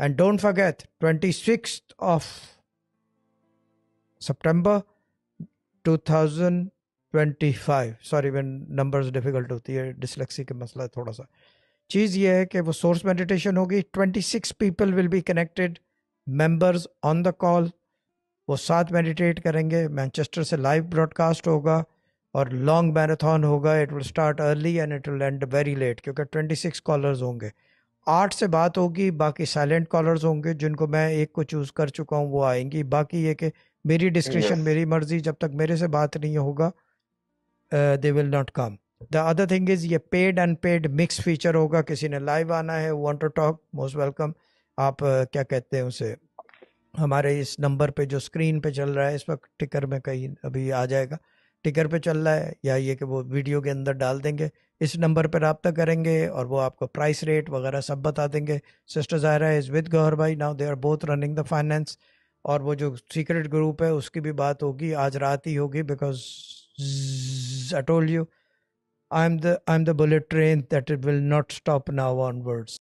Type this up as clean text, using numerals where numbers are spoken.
And don't forget, 26th of September 2025, sorry when numbers difficult होती है, डिसलेक्सी का मसला है थोड़ा सा। चीज़ ये है कि वो सोर्स मेडिटेशन होगी, 26 people will be connected, members on the call, वो साथ मेडिटेट करेंगे। मैनचेस्टर से लाइव ब्रॉडकास्ट होगा और लॉन्ग मैराथन होगा। It will start early and it will end very late, क्योंकि 26 कॉलर्स होंगे। 8 से बात होगी, बाकी साइलेंट कॉलर्स होंगे जिनको मैं एक को चूज़ कर चुका हूँ, वो आएंगी। बाकी ये कि मेरी डिस्क्रिप्शन, Yes. मेरी मर्जी, जब तक मेरे से बात नहीं होगा they will not come. The other thing is ये पेड अनपेड मिक्स फीचर होगा। किसी ने लाइव आना है, want to talk, most welcome. आप क्या कहते हैं उसे, हमारे इस नंबर पे जो स्क्रीन पे चल रहा है इस वक्त, टिकर में कहीं अभी आ जाएगा, टिकर पे चल रहा है, या ये कि वो वीडियो के अंदर डाल देंगे, इस नंबर पर रब्ता करेंगे और वो आपको प्राइस रेट वगैरह सब बता देंगे। Sister Zahira is with Gauhar भाई, now they are both running the finance. और वो जो सीक्रेट ग्रुप है उसकी भी बात होगी, आज रात ही होगी, because I told you, I am the bullet train that it will not stop now onwards.